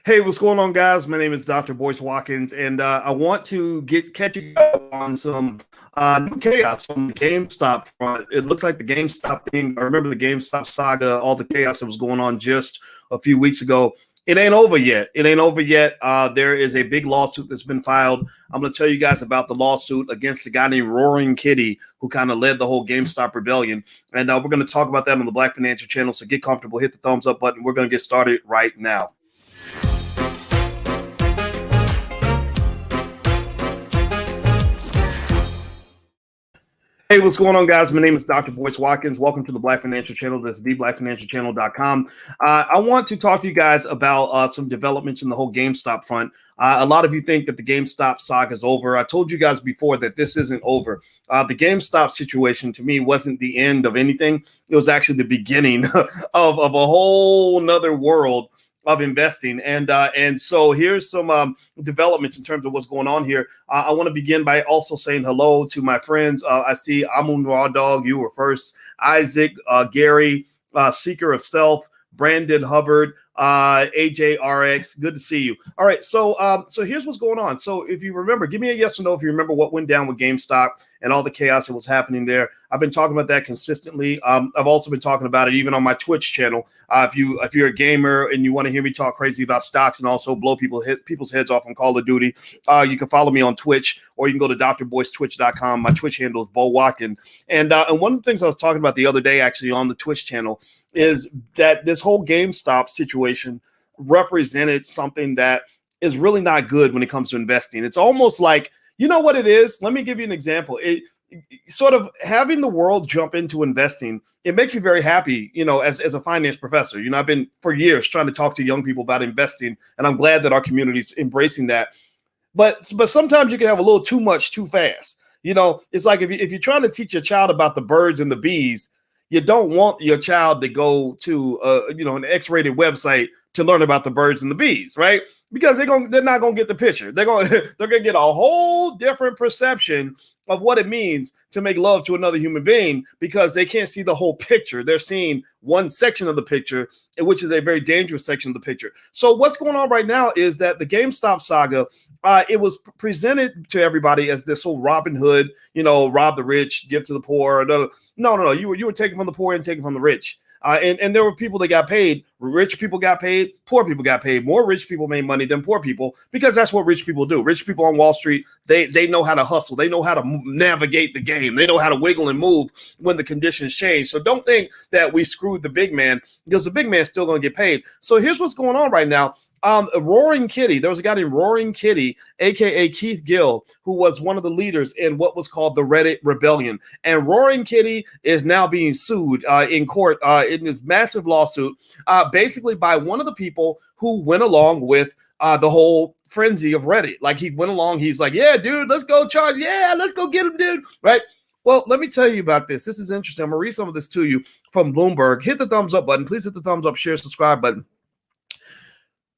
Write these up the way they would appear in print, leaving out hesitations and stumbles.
Hey, what's going on, guys? My name is Dr. Boyce Watkins, and I want to catch you up on some new chaos on the GameStop front. It looks like the GameStop thing. I remember the GameStop saga, all the chaos that was going on just a few weeks ago. It ain't over yet. It ain't over yet. There is a big lawsuit that's been filed. I'm going to tell you guys about the lawsuit against a guy named Roaring Kitty, who kind of led the whole GameStop rebellion. And we're going to talk about that on the Black Financial Channel. So get comfortable, hit the thumbs up button. We're going to get started right now. Hey, what's going on, guys? My name is Dr. Boyce Watkins. Welcome to the Black Financial Channel. That's theblackfinancialchannel.com. I want to talk to you guys about some developments in the whole GameStop front. A lot of you think that the GameStop saga is over. I told you guys before that this isn't over. The GameStop situation, to me, wasn't the end of anything. It was actually the beginning of a whole nother world of investing. And so here's some developments in terms of what's going on here. I want to begin by also saying hello to my friends. I see Amun Raw Dog, you were first, Isaac, Gary, Seeker of Self, Brandon Hubbard, AJRX. Good to see you. All right, so here's what's going on. So if you remember, give me a yes or no if you remember what went down with GameStop and all the chaos that was happening there. I've been talking about that consistently. I've also been talking about it even on my Twitch channel. If you're a gamer and you want to hear me talk crazy about stocks and also blow people's heads off on Call of Duty, you can follow me on Twitch, or you can go to drboycetwitch.com. My Twitch handle is Bo Watkins. And one of the things I was talking about the other day, actually, on the Twitch channel, is that this whole GameStop situation represented something that is really not good when it comes to investing. It's almost like, you know what it is? Let me give you an example. Sort of having the world jump into investing, it makes me very happy, as a finance professor. I've been for years trying to talk to young people about investing, and I'm glad that our community is embracing that. But sometimes you can have a little too much too fast. It's like if you're trying to teach your child about the birds and the bees, you don't want your child to go to an X-rated website to learn about the birds and the bees, right? Because they're not gonna get the picture. They're gonna get a whole different perception of what it means to make love to another human being, because they can't see the whole picture. They're seeing one section of the picture, which is a very dangerous section of the picture. So what's going on right now is that the GameStop saga, it was presented to everybody as this whole Robin Hood, rob the rich, give to the poor. No. You were taking from the poor and taking from the rich. And there were people that got paid. Rich people got paid. Poor people got paid. More rich people made money than poor people, because that's what rich people do. Rich people on Wall Street, they know how to hustle. They know how to navigate the game. They know how to wiggle and move when the conditions change. So don't think that we screwed the big man, because the big man's still going to get paid. So here's what's going on right now. Roaring Kitty, there was a guy named Roaring Kitty, aka Keith Gill, who was one of the leaders in what was called the Reddit rebellion. And Roaring Kitty is now being sued in court in this massive lawsuit, basically by one of the people who went along with the whole frenzy of Reddit. Like, he went along, he's like, yeah, dude, let's go charge. Yeah, let's go get him, dude. Right? Well, let me tell you about this. This is interesting. I'm going to read some of this to you from Bloomberg. Hit the thumbs up button. Please hit the thumbs up, share, subscribe button.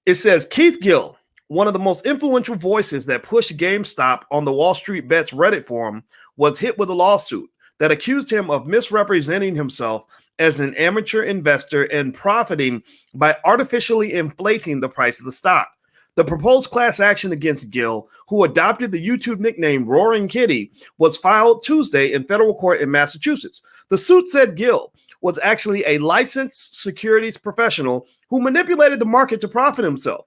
It says Keith Gill, one of the most influential voices that pushed GameStop on the WallStreetBets Reddit forum, was hit with a lawsuit that accused him of misrepresenting himself as an amateur investor and profiting by artificially inflating the price of the stock. The proposed class action against Gill, who adopted the YouTube nickname Roaring Kitty, was filed Tuesday in federal court in Massachusetts. The suit said Gill was actually a licensed securities professional who manipulated the market to profit himself.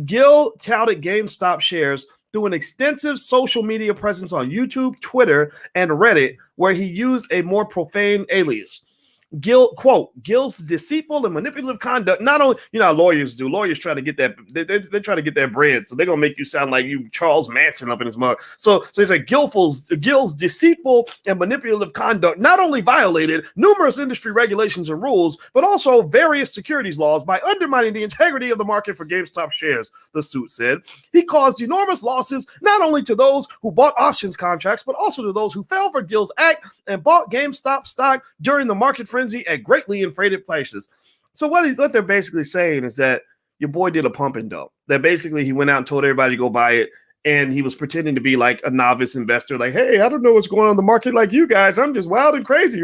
Gill touted GameStop shares through an extensive social media presence on YouTube, Twitter, and Reddit, where he used a more profane alias. Gill, quote, Gill's deceitful and manipulative conduct, not only, how lawyers do. Lawyers try to get that, they're trying to get that bread. So they're going to make you sound like you Charles Manson up in his mug. So he's like, Gill's deceitful and manipulative conduct not only violated numerous industry regulations and rules, but also various securities laws by undermining the integrity of the market for GameStop shares, the suit said. He caused enormous losses, not only to those who bought options contracts, but also to those who fell for Gill's act and bought GameStop stock during the market frenzy at greatly inflated prices. So what they're basically saying is that your boy did a pump and dump. That basically he went out and told everybody to go buy it, and he was pretending to be like a novice investor, like, hey, I don't know what's going on in the market like you guys. I'm just wild and crazy.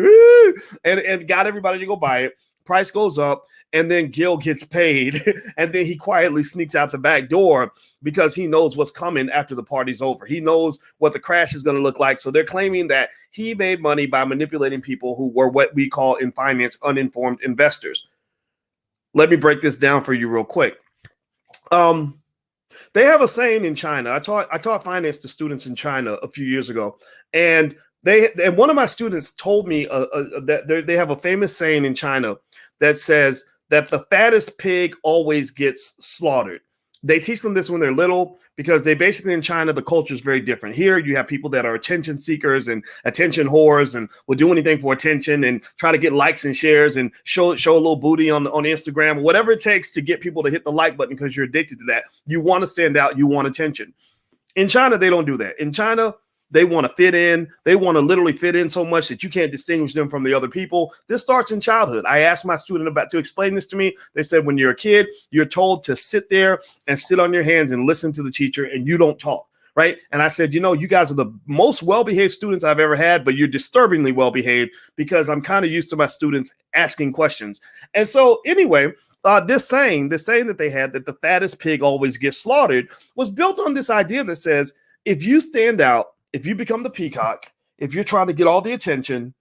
And got everybody to go buy it. Price goes up, and then Gill gets paid, and then he quietly sneaks out the back door because he knows what's coming after the party's over. He knows what the crash is going to look like. So they're claiming that he made money by manipulating people who were what we call in finance uninformed investors. Let me break this down for you real quick. They have a saying in China. I taught finance to students in China a few years ago, and one of my students told me that they have a famous saying in China that says that the fattest pig always gets slaughtered. They teach them this when they're little because they basically, in China, the culture is very different. Here, you have people that are attention seekers and attention whores and will do anything for attention and try to get likes and shares and show a little booty on Instagram, whatever it takes to get people to hit the like button because you're addicted to that. You want to stand out. You want attention. In China, they don't do that. In China, they want to fit in. They want to literally fit in so much that you can't distinguish them from the other people. This starts in childhood. I asked my student to explain this to me. They said when you're a kid, you're told to sit there and sit on your hands and listen to the teacher, and you don't talk, right? And I said, you guys are the most well-behaved students I've ever had, but you're disturbingly well-behaved because I'm kind of used to my students asking questions. And so anyway, this saying that they had, that the fattest pig always gets slaughtered, was built on this idea that says, if you stand out, if you become the peacock, if you're trying to get all the attention,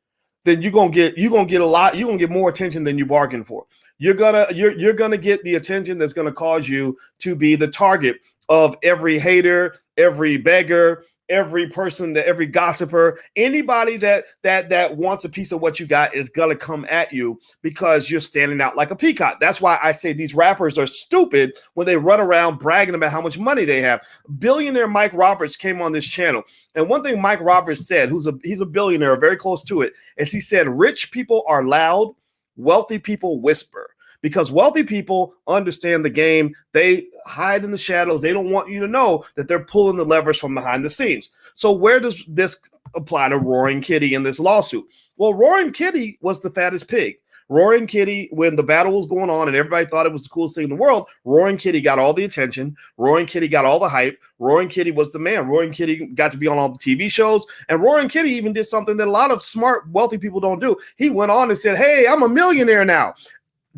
then you're gonna get more attention than you bargained for. You're gonna get the attention that's gonna cause you to be the target of every hater, every beggar, every person, every gossiper, anybody that wants a piece of what you got is gonna come at you because you're standing out like a peacock. That's why I say these rappers are stupid when they run around bragging about how much money they have. Billionaire Mike Roberts came on this channel, and one thing Mike Roberts said, he's a billionaire, very close to it, is he said, rich people are loud, wealthy people whisper. Because wealthy people understand the game. They hide in the shadows. They don't want you to know that they're pulling the levers from behind the scenes. So where does this apply to Roaring Kitty in this lawsuit? Well, Roaring Kitty was the fattest pig. Roaring Kitty, when the battle was going on and everybody thought it was the coolest thing in the world, Roaring Kitty got all the attention. Roaring Kitty got all the hype. Roaring Kitty was the man. Roaring Kitty got to be on all the TV shows. And Roaring Kitty even did something that a lot of smart, wealthy people don't do. He went on and said, hey, I'm a millionaire now.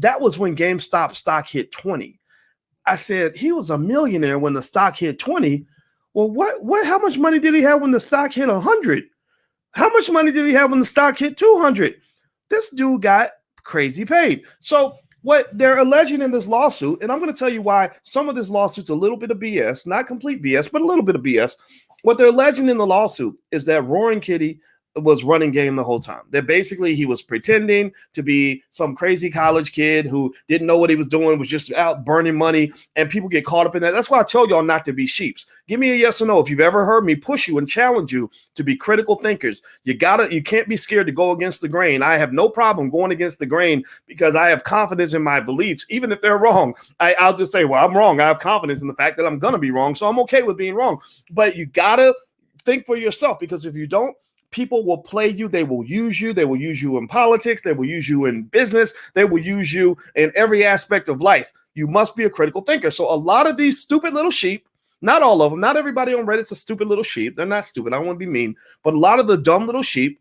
That was when GameStop stock hit 20. I said, he was a millionaire when the stock hit 20. Well, how much money did he have when the stock hit 100? How much money did he have when the stock hit 200? This dude got crazy paid. So what they're alleging in this lawsuit, and I'm going to tell you why some of this lawsuit's a little bit of BS, not complete BS, but a little bit of BS. What they're alleging in the lawsuit is that Roaring Kitty was running game the whole time. That basically he was pretending to be some crazy college kid who didn't know what he was doing, was just out burning money, and people get caught up in that. That's why I tell y'all not to be sheeps. Give me a yes or no. If you've ever heard me push you and challenge you to be critical thinkers, you can't be scared to go against the grain. I have no problem going against the grain because I have confidence in my beliefs. Even if they're wrong, I'll just say, well, I'm wrong. I have confidence in the fact that I'm going to be wrong. So I'm okay with being wrong. But you got to think for yourself, because if you don't, people will play you. They will use you. They will use you in politics. They will use you in business. They will use you in every aspect of life. You must be a critical thinker. So a lot of these stupid little sheep, not all of them, not everybody on Reddit's a stupid little sheep. They're not stupid. I don't want to be mean. But a lot of the dumb little sheep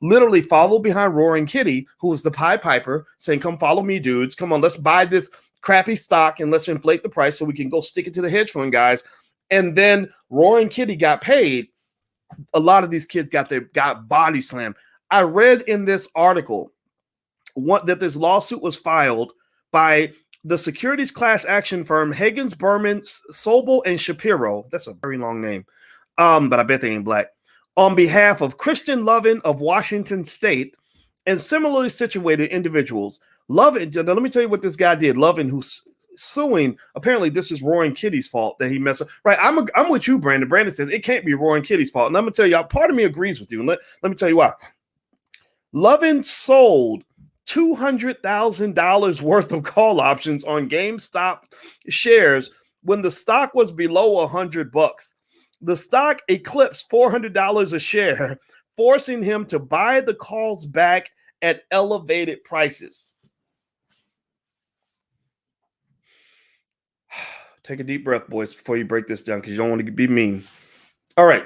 literally follow behind Roaring Kitty, who is the Pied Piper, saying, come follow me, dudes. Come on, let's buy this crappy stock and let's inflate the price so we can go stick it to the hedge fund guys. And then Roaring Kitty got paid. A lot of these kids got body slammed. I read in this article that this lawsuit was filed by the securities class action firm Higgins, Berman, Sobel, and Shapiro. That's a very long name, but I bet they ain't black. On behalf of Christian Lovin of Washington State and similarly situated individuals. Lovin, now let me tell you what this guy did. Lovin, who's suing, apparently this is Roaring Kitty's fault that he messed up. Right, I'm with you, Brandon. Brandon says it can't be Roaring Kitty's fault. And I'm going to tell you, part of me agrees with you. And let me tell you why. Lovin sold $200,000 worth of call options on GameStop shares when the stock was below $100. The stock eclipsed $400 a share, forcing him to buy the calls back at elevated prices. Take a deep breath, boys, before you break this down, because you don't want to be mean. All right.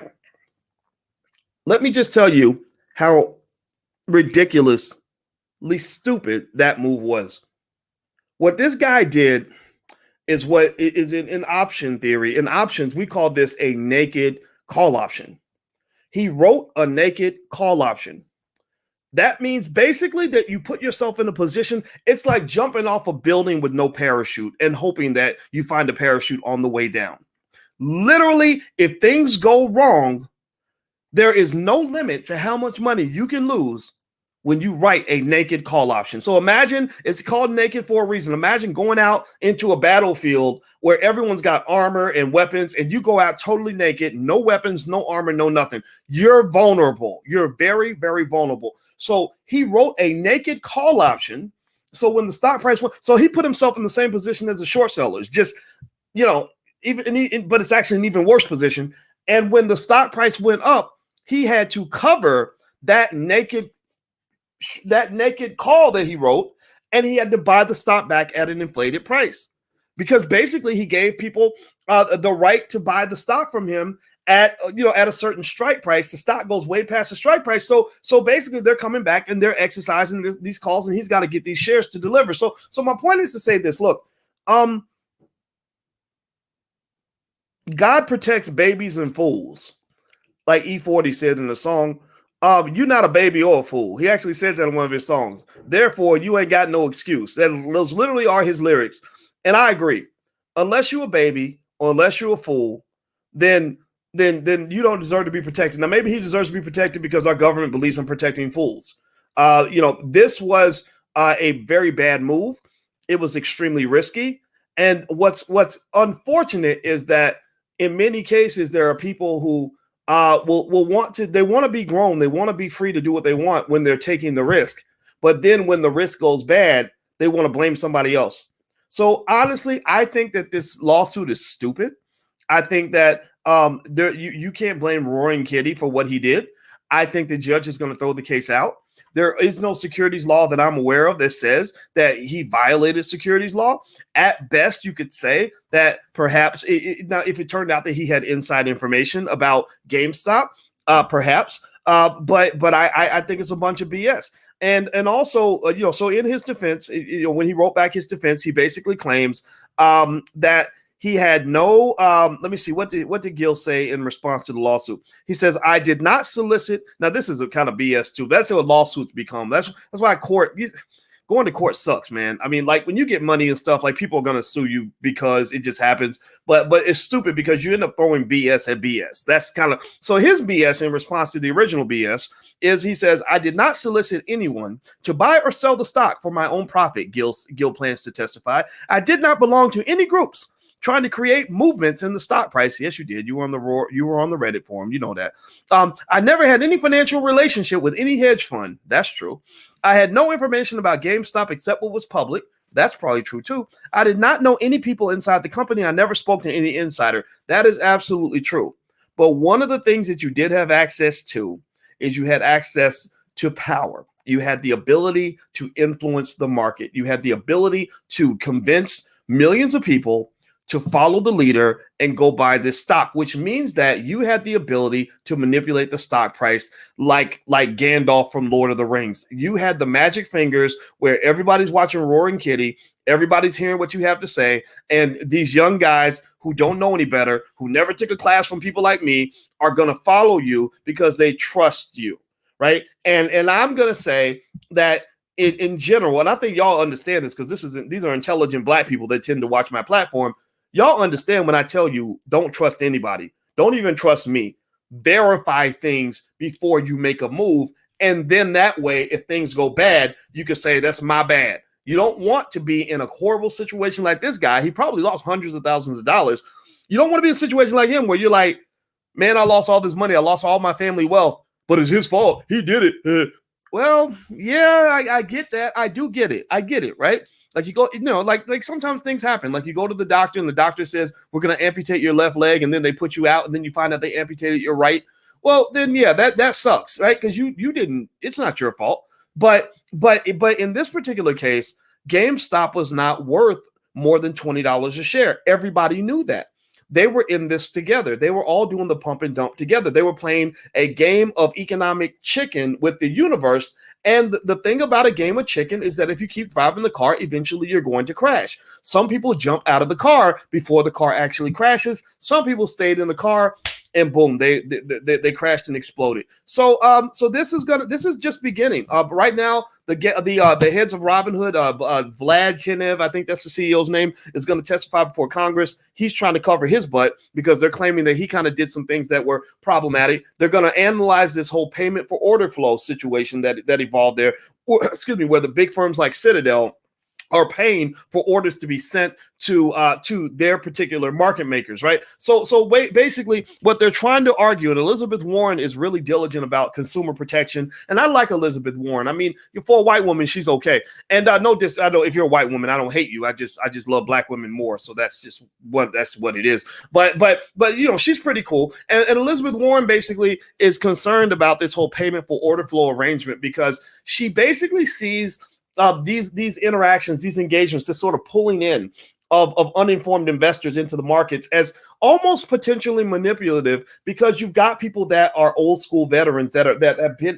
Let me just tell you how ridiculously stupid that move was. What this guy did is what is in option theory. In options, we call this a naked call option. He wrote a naked call option. That means basically that you put yourself in a position, it's like jumping off a building with no parachute and hoping that you find a parachute on the way down. Literally, if things go wrong, there is no limit to how much money you can lose when you write a naked call option. So imagine, it's called naked for a reason. Imagine going out into a battlefield where everyone's got armor and weapons, and you go out totally naked, no weapons, no armor, no nothing. You're vulnerable. You're very, very vulnerable. So he wrote a naked call option. So when the stock price went, so he put himself in the same position as the short sellers, just, but it's actually an even worse position. And when the stock price went up, he had to cover that naked call that he wrote, and he had to buy the stock back at an inflated price, because basically he gave people the right to buy the stock from him at a certain strike price. The stock goes way past the strike price, so basically they're coming back and they're exercising these calls, and he's got to get these shares to deliver. So my point is to say this: look, God protects babies and fools, like E40 said in the song. You're not a baby or a fool. He actually says that in one of his songs. Therefore, you ain't got no excuse. Those literally are his lyrics. And I agree. Unless you're a baby or unless you're a fool, then you don't deserve to be protected. Now, maybe he deserves to be protected because our government believes in protecting fools. This was a very bad move. It was extremely risky. And what's unfortunate is that in many cases, there are people who will want to be grown. They want to be free to do what they want when they're taking the risk. But then when the risk goes bad, they want to blame somebody else. So honestly, I think that this lawsuit is stupid. I think that you can't blame Roaring Kitty for what he did. I think the judge is going to throw the case out. There is no securities law that I'm aware of that says that he violated securities law. At best, you could say that perhaps now, if it turned out that he had inside information about GameStop, perhaps. But I think it's a bunch of BS. And also, so in his defense, when he wrote back his defense, he basically claims that he had no, let me see, what did Gill say in response to the lawsuit? He says, I did not solicit. Now, this is a kind of BS too. That's what lawsuits become. That's why going to court sucks, man. I mean, like when you get money and stuff, like people are going to sue you because it just happens. But it's stupid because you end up throwing BS at BS. That's kind of, so his BS in response to the original BS is he says, I did not solicit anyone to buy or sell the stock for my own profit. Gill plans to testify. I did not belong to any groups trying to create movements in the stock price. Yes, you did. You were on the Reddit forum. You know that. I never had any financial relationship with any hedge fund. That's true. I had no information about GameStop except what was public. That's probably true too. I did not know any people inside the company. I never spoke to any insider. That is absolutely true. But one of the things that you did have access to is you had access to power. You had the ability to influence the market. You had the ability to convince millions of people to follow the leader and go buy this stock, which means that you had the ability to manipulate the stock price like Gandalf from Lord of the Rings. You had the magic fingers where everybody's watching Roaring Kitty, everybody's hearing what you have to say, and these young guys who don't know any better, who never took a class from people like me, are going to follow you because they trust you, right? And I'm going to say that in general, and I think y'all understand this because these are intelligent black people that tend to watch my platform. Y'all understand when I tell you, don't trust anybody. Don't even trust me. Verify things before you make a move. And then that way, if things go bad, you can say, that's my bad. You don't want to be in a horrible situation like this guy. He probably lost hundreds of thousands of dollars. You don't want to be in a situation like him where you're like, man, I lost all this money. I lost all my family wealth, but it's his fault. He did it. Well, yeah, I get that. I do get it. I get it, right? Like you go, like sometimes things happen. Like you go to the doctor and the doctor says, we're going to amputate your left leg. And then they put you out and then you find out they amputated your right. Well, then, yeah, that sucks, right? Because you didn't, it's not your fault. But in this particular case, GameStop was not worth more than $20 a share. Everybody knew that. They were in this together. They were all doing the pump and dump together. They were playing a game of economic chicken with the universe. And the thing about a game of chicken is that if you keep driving the car, eventually you're going to crash. Some people jump out of the car before the car actually crashes. Some people stayed in the car and boom, they crashed and exploded. So this is just beginning. Right now, the heads of Robinhood, Vlad Tenev, I think that's the CEO's name, is going to testify before Congress. He's trying to cover his butt because they're claiming that he kind of did some things that were problematic. They're going to analyze this whole payment for order flow situation that evolved there. Where the big firms like Citadel are paying for orders to be sent to their particular market makers, right? So basically what they're trying to argue, and Elizabeth Warren is really diligent about consumer protection, and I like Elizabeth Warren. I mean, for a white woman, she's okay. And I know if you're a white woman, I don't hate you. I just love black women more. So that's what it is. But she's pretty cool. And Elizabeth Warren basically is concerned about this whole payment for order flow arrangement because she basically sees these interactions, these engagements, this sort of pulling in of uninformed investors into the markets as almost potentially manipulative because you've got people that are old school veterans that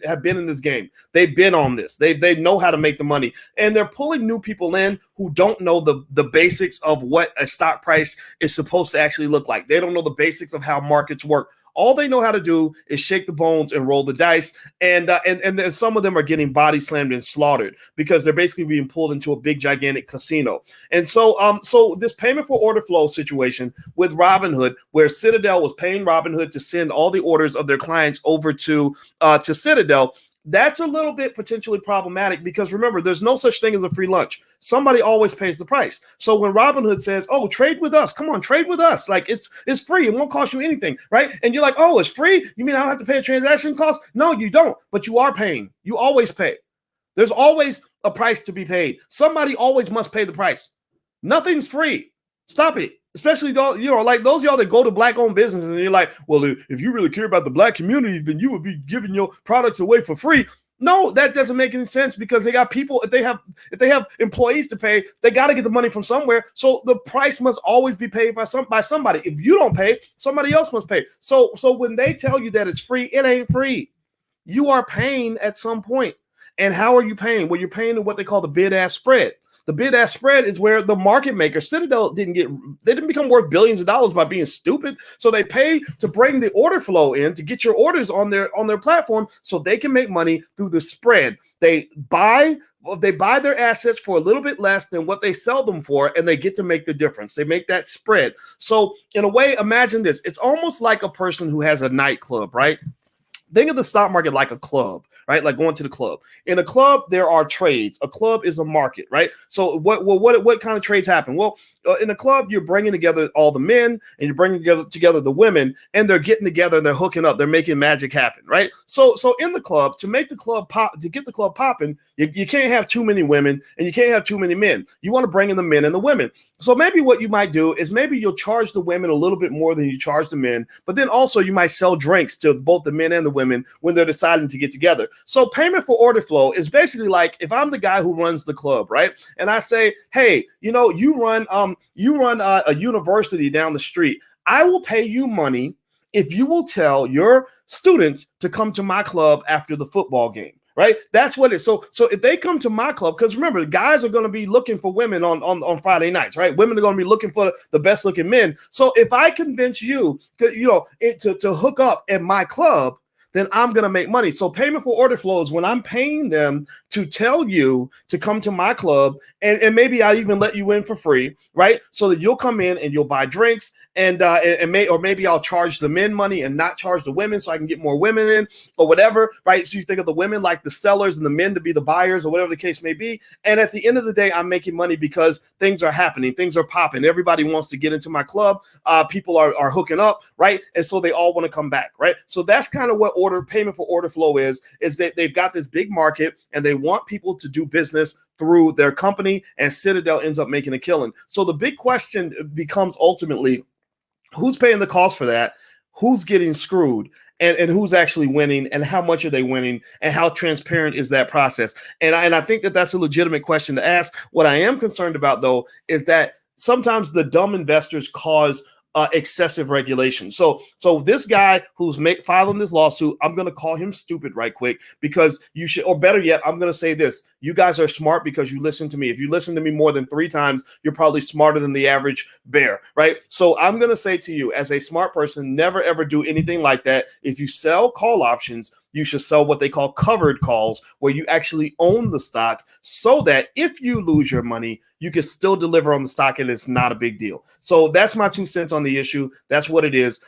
have been in this game. They've been on this. They know how to make the money, and they're pulling new people in who don't know the basics of what a stock price is supposed to actually look like. They don't know the basics of how markets work. All they know how to do is shake the bones and roll the dice, and then some of them are getting body slammed and slaughtered because they're basically being pulled into a big gigantic casino. And so this payment for order flow situation with Robinhood, where Citadel was paying Robinhood to send all the orders of their clients over to Citadel. That's a little bit potentially problematic because remember, there's no such thing as a free lunch. Somebody always pays the price. So when Robinhood says, "Oh, trade with us, come on, trade with us," like it's free, it won't cost you anything, right? And you're like, "Oh, it's free? You mean I don't have to pay a transaction cost?" No, you don't, but you are paying. You always pay. There's always a price to be paid. Somebody always must pay the price. Nothing's free. Stop it. Especially those, like those of y'all that go to black-owned businesses and you're like, well, if you really care about the black community, then you would be giving your products away for free. No, that doesn't make any sense because they got people. If they have employees to pay, they got to get the money from somewhere. So the price must always be paid by somebody. If you don't pay, somebody else must pay. So when they tell you that it's free, it ain't free. You are paying at some point. And how are you paying? Well, you're paying in what they call the bid-ask spread. The bid-ask spread is where the market maker, Citadel, didn't become worth billions of dollars by being stupid. So they pay to bring the order flow in to get your orders on their platform so they can make money through the spread. They buy their assets for a little bit less than what they sell them for, and they get to make the difference. They make that spread. So in a way, imagine this. It's almost like a person who has a nightclub, right? Think of the stock market like a club, right? Like going to the club. In a club, there are trades. A club is a market, right? So what kind of trades happen? Well, in a club, you're bringing together all the men and you're bringing together the women, and they're getting together and they're hooking up. They're making magic happen, right? So in the club, to make the club pop, to get the club popping, you can't have too many women and you can't have too many men. You want to bring in the men and the women. So maybe what you might do is maybe you'll charge the women a little bit more than you charge the men, but then also you might sell drinks to both the men and the women when they're deciding to get together. So payment for order flow is basically like if I'm the guy who runs the club, right? And I say, hey, you run a university down the street. I will pay you money if you will tell your students to come to my club after the football game. Right? That's what it is. So if they come to my club, because remember, guys are going to be looking for women on Friday nights, right? Women are going to be looking for the best looking men. So if I convince you, to hook up at my club, then I'm going to make money. So payment for order flow is when I'm paying them to tell you to come to my club, and maybe I even let you in for free, right? So that you'll come in and you'll buy drinks, and maybe I'll charge the men money and not charge the women so I can get more women in or whatever, right? So you think of the women like the sellers and the men to be the buyers or whatever the case may be. And at the end of the day, I'm making money because things are happening. Things are popping. Everybody wants to get into my club. People are hooking up, right? And so they all want to come back, right? So that's kind of what payment for order flow is that they've got this big market and they want people to do business through their company, and Citadel ends up making a killing. So the big question becomes ultimately, who's paying the cost for that? Who's getting screwed? And who's actually winning, and how much are they winning, and how transparent is that process? And I think that that's a legitimate question to ask. What I am concerned about, though, is that sometimes the dumb investors cause excessive regulation. So this guy who's filing this lawsuit, I'm going to call him stupid right quick, because you should, or better yet, I'm going to say this: you guys are smart because you listen to me. If you listen to me more than 3 times, you're probably smarter than the average bear, right? So I'm going to say to you, as a smart person, never ever do anything like that. If you sell call options, you should sell what they call covered calls, where you actually own the stock, so that if you lose your money, you can still deliver on the stock and it's not a big deal. So that's my 2 cents on the issue. That's what it is.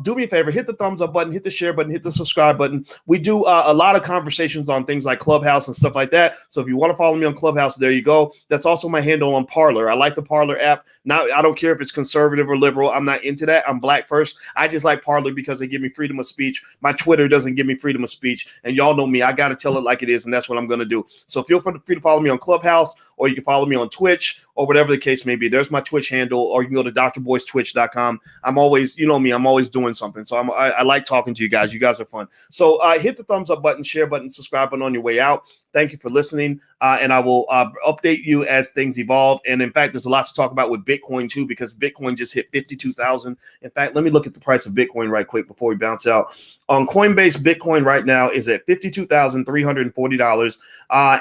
Do me a favor, hit the thumbs up button, hit the share button, hit the subscribe button. We do a lot of conversations on things like Clubhouse and stuff like that. So if you want to follow me on Clubhouse, there you go. That's also my handle on Parler. I like the Parler app. Now, I don't care if it's conservative or liberal. I'm not into that. I'm black first. I just like Parler because they give me freedom of speech. My Twitter doesn't give me freedom of speech. And y'all know me. I got to tell it like it is, and that's what I'm going to do. So feel free to follow me on Clubhouse, or you can follow me on Twitch, or whatever the case may be. There's my Twitch handle, or you can go to drboystwitch.com. I'm always, you know me, I'm always doing something. So I like talking to you guys. You guys are fun. So hit the thumbs up button, share button, subscribe button on your way out. Thank you for listening. And I will update you as things evolve. And in fact, there's a lot to talk about with Bitcoin too, because Bitcoin just hit 52,000. In fact, let me look at the price of Bitcoin right quick before we bounce out. On Coinbase, Bitcoin right now is at $52,340.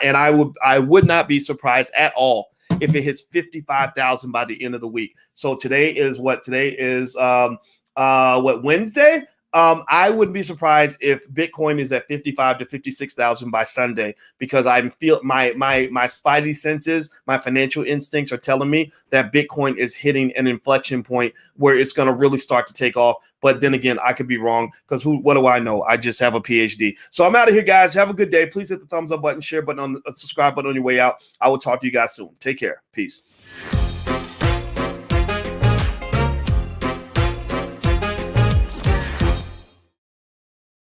And I would not be surprised at all if it hits 55,000 by the end of the week. So today is what? Today is Wednesday? I wouldn't be surprised if Bitcoin is at 55 to 56,000 by Sunday, because I feel my spidey senses, my financial instincts are telling me that Bitcoin is hitting an inflection point where it's going to really start to take off. But then again, I could be wrong, because what do I know? I just have a PhD. So I'm out of here, guys. Have a good day. Please hit the thumbs up button, share button, on the subscribe button on your way out. I will talk to you guys soon. Take care. Peace.